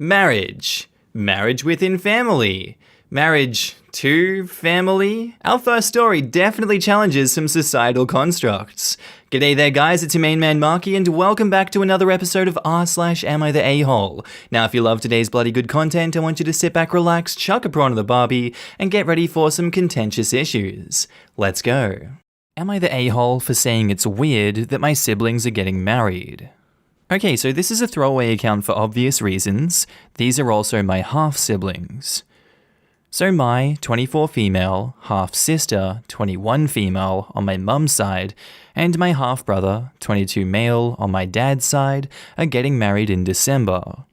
Marriage. Marriage within family. Marriage to family. Our first story definitely challenges some societal constructs. G'day there guys, it's your main man Markee and welcome back to another episode of r/AmITheA. Now if you love today's bloody good content, I want you to sit back, relax, chuck a prawn of the barbie, and get ready for some contentious issues. Let's go. Am I the a-hole for saying it's weird that my siblings are getting married? Okay, so this is a throwaway account for obvious reasons. These are also my half-siblings. So my 24 female, half-sister, 21 female on my mum's side, and my half-brother, 22 male on my dad's side, are getting married in December.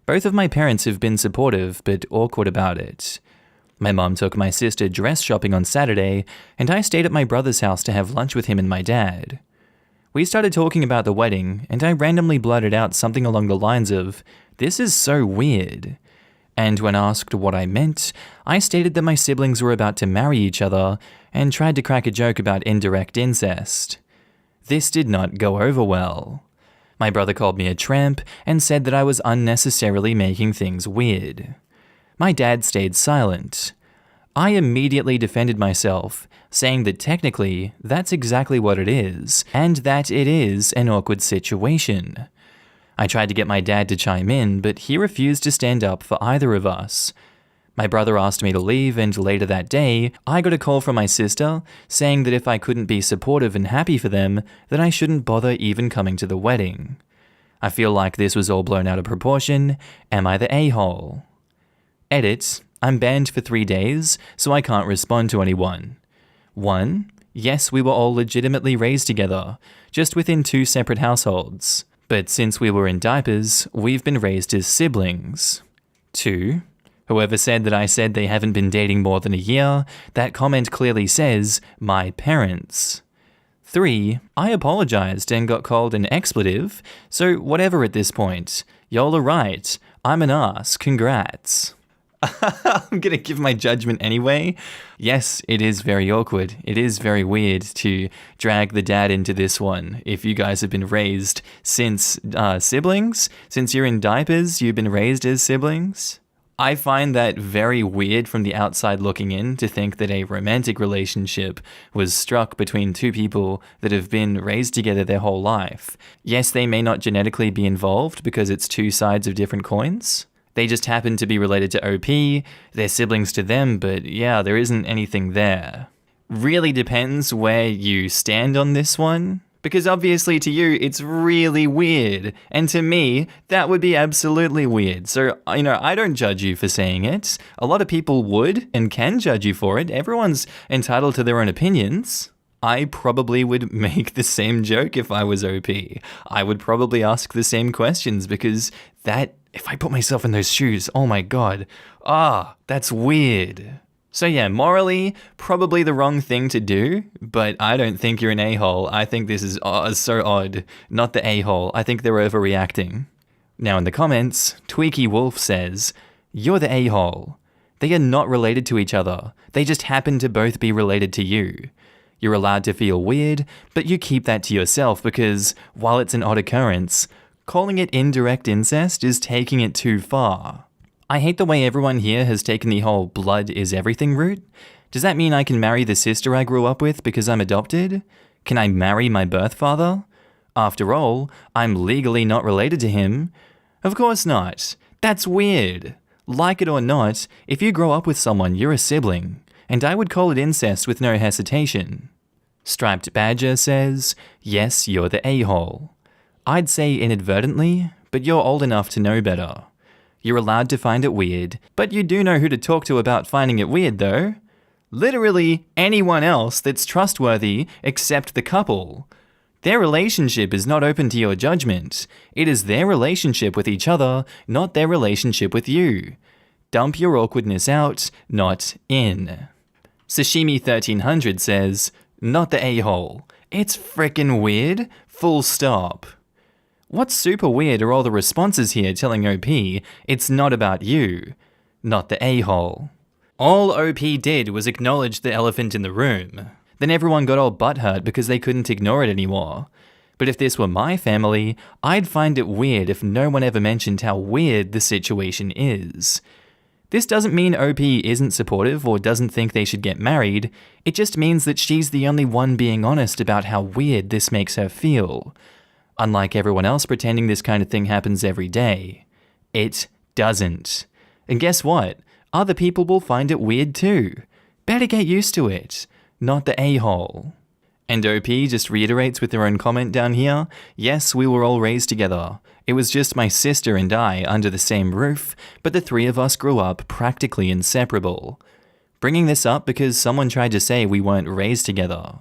Both of my parents have been supportive but awkward about it. My mum took my sister dress shopping on Saturday, and I stayed at my brother's house to have lunch with him and my dad. We started talking about the wedding, and I randomly blurted out something along the lines of, "This is so weird." And when asked what I meant, I stated that my siblings were about to marry each other, and tried to crack a joke about indirect incest. This did not go over well. My brother called me a tramp, and said that I was unnecessarily making things weird. My dad stayed silent. I immediately defended myself, saying that technically, that's exactly what it is, and that it is an awkward situation. I tried to get my dad to chime in, but he refused to stand up for either of us. My brother asked me to leave, and later that day, I got a call from my sister, saying that if I couldn't be supportive and happy for them, then I shouldn't bother even coming to the wedding. I feel like this was all blown out of proportion. Am I the a-hole? Edit. I'm banned for 3 days, so I can't respond to anyone. 1. Yes, we were all legitimately raised together, just within 2 separate households. But since we were in diapers, we've been raised as siblings. 2. Whoever said that I said they haven't been dating more than a year, that comment clearly says, my parents. 3. I apologized and got called an expletive, so whatever at this point. Y'all are right. I'm an ass. Congrats. I'm gonna give my judgment anyway. Yes, it is very awkward. It is very weird to drag the dad into this one. If you guys have been raised since siblings, since you're in diapers, you've been raised as siblings. I find that very weird from the outside looking in to think that a romantic relationship was struck between 2 people that have been raised together their whole life. Yes, they may not genetically be involved because it's 2 sides of different coins. They just happen to be related to OP, they're siblings to them, but yeah, there isn't anything there. Really depends where you stand on this one, because obviously to you, it's really weird, and to me, that would be absolutely weird. So, I don't judge you for saying it. A lot of people would and can judge you for it. Everyone's entitled to their own opinions. I probably would make the same joke if I was OP. I would probably ask the same questions because if I put myself in those shoes, oh my god, that's weird. So yeah, morally, probably the wrong thing to do, but I don't think you're an a-hole. I think this is so odd. Not the a-hole. I think they're overreacting. Now in the comments, Tweaky Wolf says, "You're the a-hole. They are not related to each other. They just happen to both be related to you. You're allowed to feel weird, but you keep that to yourself because, while it's an odd occurrence, calling it indirect incest is taking it too far." I hate the way everyone here has taken the whole blood is everything route. Does that mean I can marry the sister I grew up with because I'm adopted? Can I marry my birth father? After all, I'm legally not related to him. Of course not. That's weird. Like it or not, if you grow up with someone, you're a sibling. And I would call it incest with no hesitation. Striped Badger says, "Yes, you're the a-hole." I'd say inadvertently, but you're old enough to know better. You're allowed to find it weird, but you do know who to talk to about finding it weird though. Literally anyone else that's trustworthy except the couple. Their relationship is not open to your judgment. It is their relationship with each other, not their relationship with you. Dump your awkwardness out, not in. Sashimi 1300 says, "Not the a-hole. It's frickin' weird, full stop." What's super weird are all the responses here telling OP it's not about you, not the a-hole. All OP did was acknowledge the elephant in the room. Then everyone got all butthurt because they couldn't ignore it anymore. But if this were my family, I'd find it weird if no one ever mentioned how weird the situation is. This doesn't mean OP isn't supportive or doesn't think they should get married, it just means that she's the only one being honest about how weird this makes her feel. Unlike everyone else pretending this kind of thing happens every day. It doesn't. And guess what? Other people will find it weird too. Better get used to it. Not the a-hole. And OP just reiterates with their own comment down here, yes, we were all raised together. It was just my sister and I under the same roof, but the three of us grew up practically inseparable. Bringing this up because someone tried to say we weren't raised together.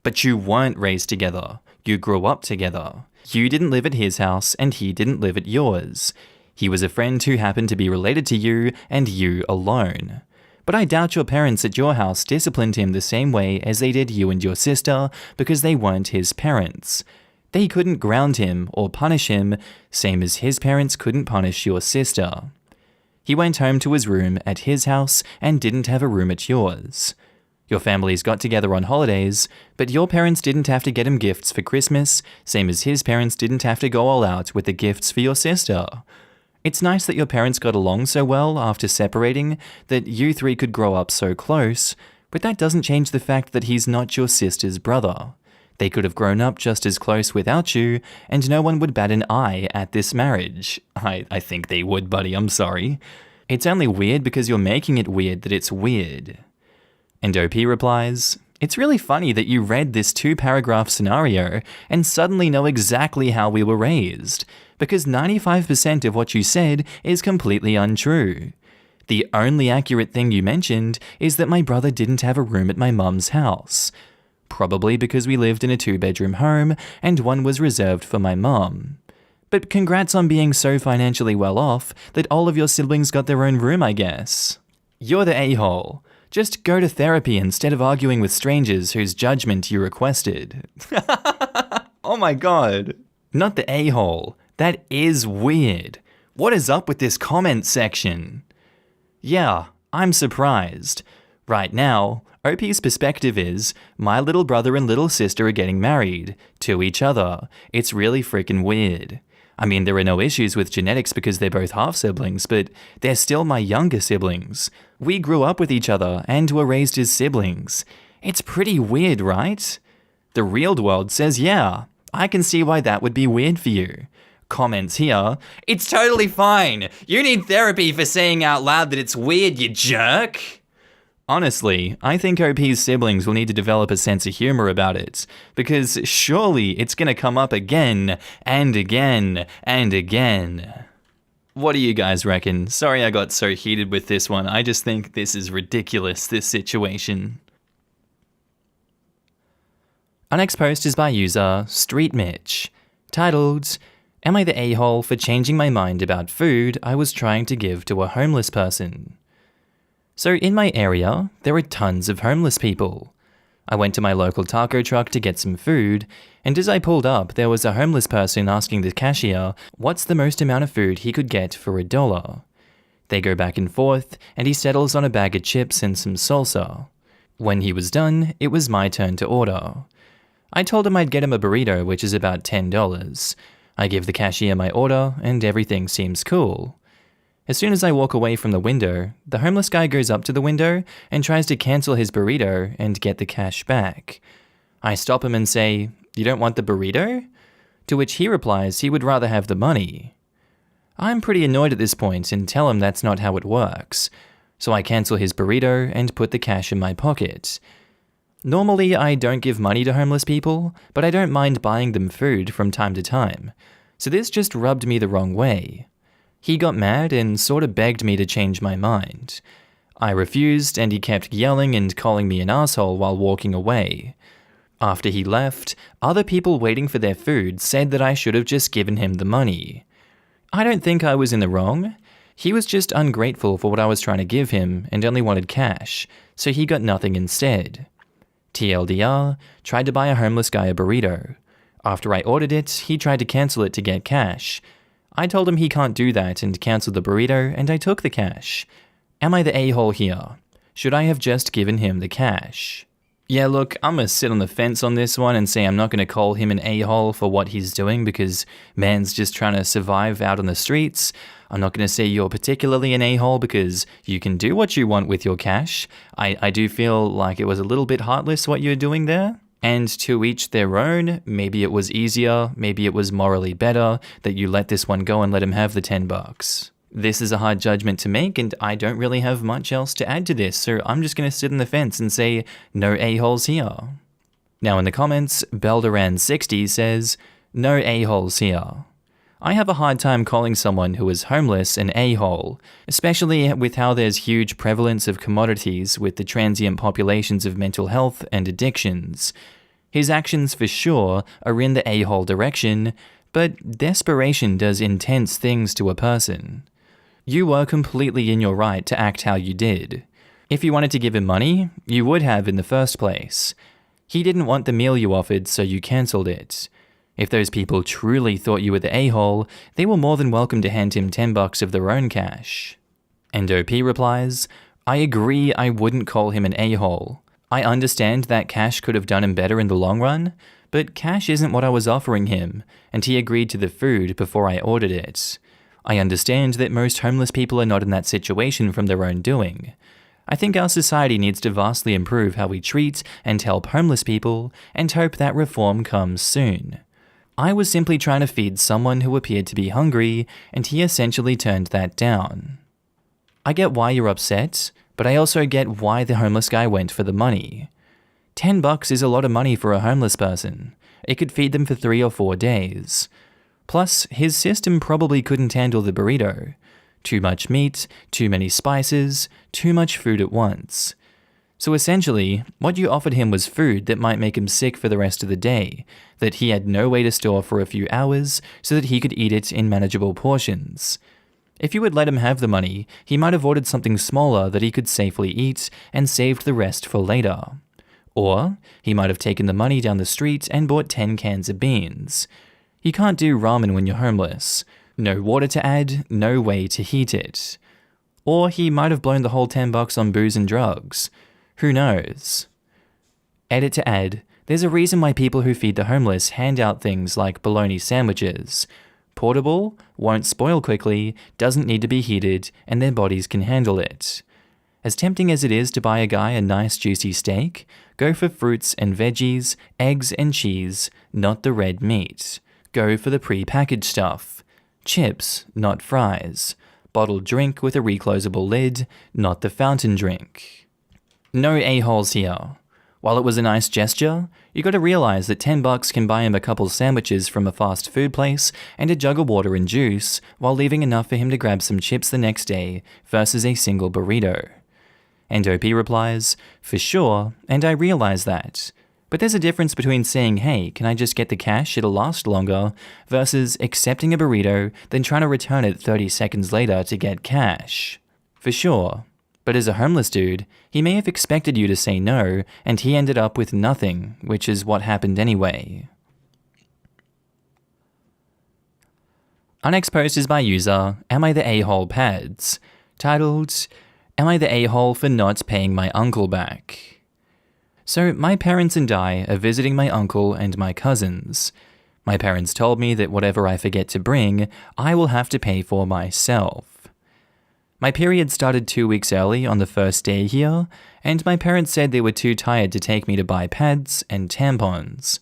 But you weren't raised together. You grew up together. You didn't live at his house and he didn't live at yours. He was a friend who happened to be related to you and you alone. But I doubt your parents at your house disciplined him the same way as they did you and your sister because they weren't his parents. They couldn't ground him or punish him, same as his parents couldn't punish your sister. He went home to his room at his house and didn't have a room at yours. Your families got together on holidays, but your parents didn't have to get him gifts for Christmas, same as his parents didn't have to go all out with the gifts for your sister. It's nice that your parents got along so well after separating that you three could grow up so close, but that doesn't change the fact that he's not your sister's brother. They could have grown up just as close without you, and no one would bat an eye at this marriage. I think they would, buddy, I'm sorry. It's only weird because you're making it weird that it's weird. And OP replies, it's really funny that you read this 2-paragraph scenario and suddenly know exactly how we were raised, because 95% of what you said is completely untrue. The only accurate thing you mentioned is that my brother didn't have a room at my mum's house. Probably because we lived in a 2-bedroom home and one was reserved for my mum. But congrats on being so financially well off that all of your siblings got their own room, I guess. You're the a-hole. Just go to therapy instead of arguing with strangers whose judgment you requested. Oh my god. Not the a-hole. That is weird. What is up with this comment section? Yeah, I'm surprised. Right now, OP's perspective is, my little brother and little sister are getting married to each other. It's really freaking weird. I mean, there are no issues with genetics because they're both half-siblings, but they're still my younger siblings. We grew up with each other and were raised as siblings. It's pretty weird, right? The real world says, yeah, I can see why that would be weird for you. Comments here, it's totally fine. You need therapy for saying out loud that it's weird, you jerk. Honestly, I think OP's siblings will need to develop a sense of humor about it, because surely it's gonna come up again, and again, and again. What do you guys reckon? Sorry I got so heated with this one, I just think this is ridiculous, this situation. Our next post is by user StreetMitch, titled, Am I the a-hole for changing my mind about food I was trying to give to a homeless person? So in my area, there are tons of homeless people. I went to my local taco truck to get some food, and as I pulled up, there was a homeless person asking the cashier what's the most amount of food he could get for $1. They go back and forth, and he settles on a bag of chips and some salsa. When he was done, it was my turn to order. I told him I'd get him a burrito, which is about $10. I give the cashier my order, and everything seems cool. As soon as I walk away from the window, the homeless guy goes up to the window and tries to cancel his burrito and get the cash back. I stop him and say, "You don't want the burrito?" To which he replies he would rather have the money. I'm pretty annoyed at this point and tell him that's not how it works. So I cancel his burrito and put the cash in my pocket. Normally, I don't give money to homeless people, but I don't mind buying them food from time to time. So this just rubbed me the wrong way. He got mad and sort of begged me to change my mind. I refused, and he kept yelling and calling me an asshole while walking away. After he left, other people waiting for their food said that I should have just given him the money. I don't think I was in the wrong. He was just ungrateful for what I was trying to give him and only wanted cash, so he got nothing instead. TLDR, tried to buy a homeless guy a burrito. After I ordered it, he tried to cancel it to get cash. I told him he can't do that and canceled the burrito, and I took the cash. Am I the a-hole here? Should I have just given him the cash? Yeah, look, I'm gonna sit on the fence on this one and say I'm not gonna call him an a-hole for what he's doing because man's just trying to survive out on the streets. I'm not gonna say you're particularly an a-hole because you can do what you want with your cash. I do feel like it was a little bit heartless what you're doing there. And to each their own, maybe it was easier, maybe it was morally better that you let this one go and let him have the $10. This is a hard judgment to make, and I don't really have much else to add to this, so I'm just going to sit on the fence and say, no a-holes here. Now in the comments, Belderan60 says, no a-holes here. I have a hard time calling someone who is homeless an a-hole, especially with how there's huge prevalence of commodities with the transient populations of mental health and addictions. His actions for sure are in the a-hole direction, but desperation does intense things to a person. You were completely in your right to act how you did. If you wanted to give him money, you would have in the first place. He didn't want the meal you offered, so you cancelled it. If those people truly thought you were the a-hole, they were more than welcome to hand him $10 of their own cash. And OP replies, I agree I wouldn't call him an a-hole. I understand that cash could have done him better in the long run, but cash isn't what I was offering him, and he agreed to the food before I ordered it. I understand that most homeless people are not in that situation from their own doing. I think our society needs to vastly improve how we treat and help homeless people, and hope that reform comes soon. I was simply trying to feed someone who appeared to be hungry, and he essentially turned that down. I get why you're upset, but I also get why the homeless guy went for the money. $10 is a lot of money for a homeless person. It could feed them for 3 or 4 days. Plus, his system probably couldn't handle the burrito. Too much meat, too many spices, too much food at once. So essentially, what you offered him was food that might make him sick for the rest of the day, that he had no way to store for a few hours so that he could eat it in manageable portions. If you had let him have the money, he might have ordered something smaller that he could safely eat and saved the rest for later. Or, he might have taken the money down the street and bought 10 cans of beans. You can't do ramen when you're homeless. No water to add, no way to heat it. Or he might have blown the whole $10 on booze and drugs. Who knows? Edit to add, there's a reason why people who feed the homeless hand out things like bologna sandwiches. Portable, won't spoil quickly, doesn't need to be heated, and their bodies can handle it. As tempting as it is to buy a guy a nice juicy steak, go for fruits and veggies, eggs and cheese, not the red meat. Go for the pre-packaged stuff. Chips, not fries. Bottled drink with a reclosable lid, not the fountain drink. No a-holes here. While it was a nice gesture, you gotta realize that $10 can buy him a couple sandwiches from a fast food place and a jug of water and juice, while leaving enough for him to grab some chips the next day versus a single burrito. And OP replies, for sure, and I realize that. But there's a difference between saying, hey, can I just get the cash, it'll last longer, versus accepting a burrito, then trying to return it 30 seconds later to get cash. For sure. But as a homeless dude, he may have expected you to say no, and he ended up with nothing, which is what happened anyway. Our next post is by user AmITheA Pads, titled, Am I the a-hole for not paying my uncle back? So my parents and I are visiting my uncle and my cousins. My parents told me that whatever I forget to bring, I will have to pay for myself. My period started 2 weeks early on the first day here, and my parents said they were too tired to take me to buy pads and tampons.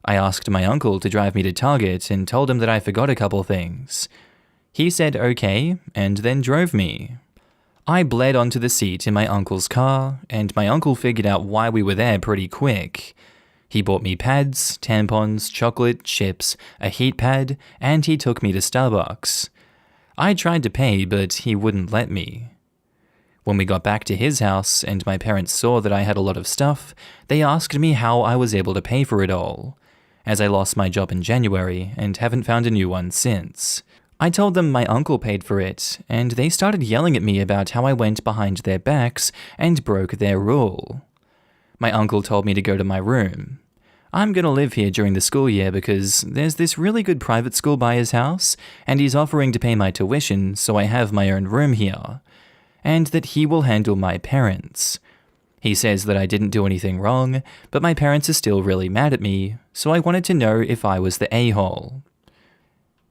I asked my uncle to drive me to Target and told him that I forgot a couple things. He said okay, and then drove me. I bled onto the seat in my uncle's car, and my uncle figured out why we were there pretty quick. He bought me pads, tampons, chocolate, chips, a heat pad, and he took me to Starbucks. I tried to pay, but he wouldn't let me. When we got back to his house and my parents saw that I had a lot of stuff, they asked me how I was able to pay for it all, as I lost my job in January and haven't found a new one since. I told them my uncle paid for it, and they started yelling at me about how I went behind their backs and broke their rule. My uncle told me to go to my room. I'm gonna live here during the school year because there's this really good private school by his house, and he's offering to pay my tuition so I have my own room here, and that he will handle my parents. He says that I didn't do anything wrong, but my parents are still really mad at me, so I wanted to know if I was the a-hole.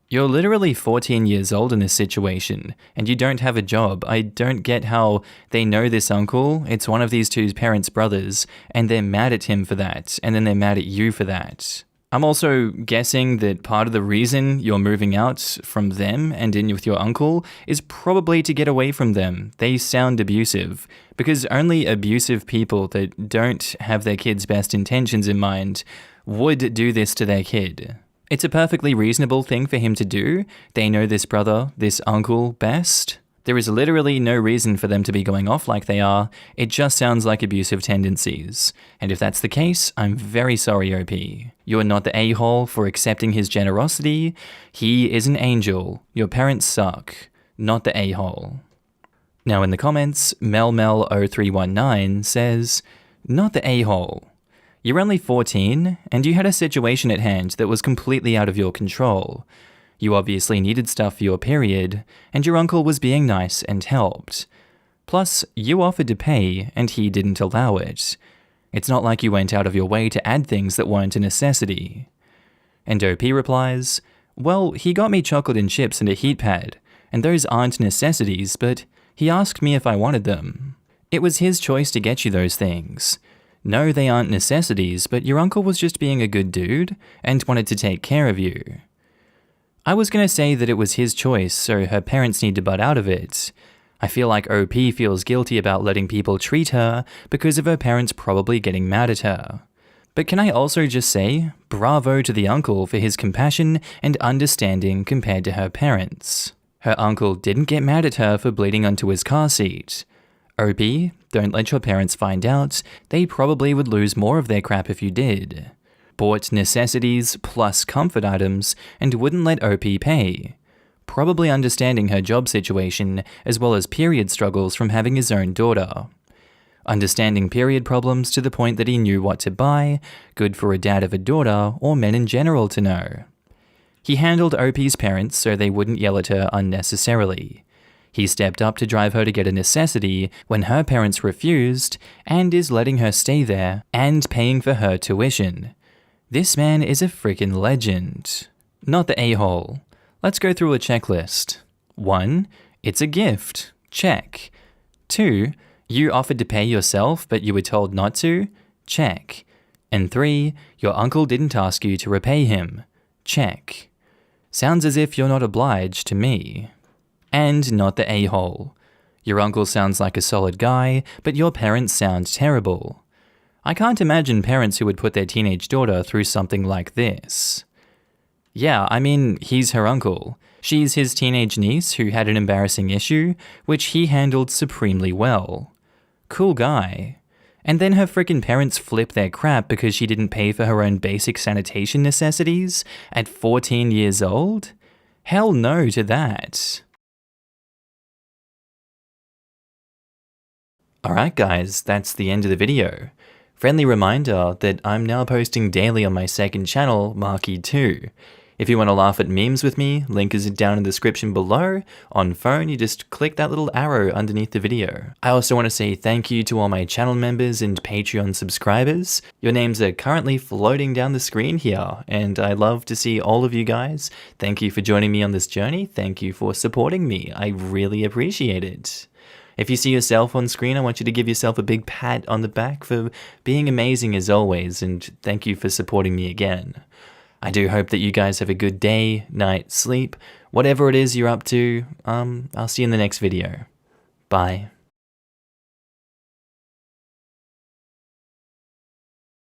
You're literally 14 years old in this situation, and you don't have a job. I don't get how they know this uncle. It's one of these two parents' brothers, and they're mad at him for that, and then they're mad at you for that. I'm also guessing that part of the reason you're moving out from them and in with your uncle is probably to get away from them. They sound abusive, because only abusive people that don't have their kid's best intentions in mind would do this to their kid. It's a perfectly reasonable thing for him to do. They know this brother, this uncle, best. There is literally no reason for them to be going off like they are. It just sounds like abusive tendencies. And if that's the case, I'm very sorry, OP. You're not the a-hole for accepting his generosity. He is an angel. Your parents suck. Not the a-hole. Now in the comments, melmel0319 says, not the a-hole. You're only 14, and you had a situation at hand that was completely out of your control. You obviously needed stuff for your period, and your uncle was being nice and helped. Plus, you offered to pay, and he didn't allow it. It's not like you went out of your way to add things that weren't a necessity. And OP replies, well, he got me chocolate and chips and a heat pad, and those aren't necessities, but he asked me if I wanted them. It was his choice to get you those things. No, they aren't necessities, but your uncle was just being a good dude and wanted to take care of you. I was going to say that it was his choice, so her parents need to butt out of it. I feel like OP feels guilty about letting people treat her because of her parents probably getting mad at her. But can I also just say, bravo to the uncle for his compassion and understanding compared to her parents. Her uncle didn't get mad at her for bleeding onto his car seat. OP, don't let your parents find out. They probably would lose more of their crap if you did. Bought necessities plus comfort items and wouldn't let OP pay. Probably understanding her job situation as well as period struggles from having his own daughter. Understanding period problems to the point that he knew what to buy, good for a dad of a daughter or men in general to know. He handled OP's parents so they wouldn't yell at her unnecessarily. He stepped up to drive her to get a necessity when her parents refused and is letting her stay there and paying for her tuition. This man is a freaking legend. Not the a-hole. Let's go through a checklist. 1. It's a gift. Check. 2. You offered to pay yourself but you were told not to. Check. And 3. Your uncle didn't ask you to repay him. Check. Sounds as if you're not obliged to me. And not the a-hole. Your uncle sounds like a solid guy, but your parents sound terrible. I can't imagine parents who would put their teenage daughter through something like this. Yeah, I mean, he's her uncle. She's his teenage niece who had an embarrassing issue, which he handled supremely well. Cool guy. And then her frickin' parents flip their crap because she didn't pay for her own basic sanitation necessities at 14 years old? Hell no to that. Alright guys, that's the end of the video. Friendly reminder that I'm now posting daily on my second channel, Markee 2. If you want to laugh at memes with me, link is down in the description below. On phone, you just click that little arrow underneath the video. I also want to say thank you to all my channel members and Patreon subscribers. Your names are currently floating down the screen here, and I love to see all of you guys. Thank you for joining me on this journey. Thank you for supporting me. I really appreciate it. If you see yourself on screen, I want you to give yourself a big pat on the back for being amazing as always, and thank you for supporting me again. I do hope that you guys have a good day, night, sleep, whatever it is you're up to. I'll see you in the next video. Bye.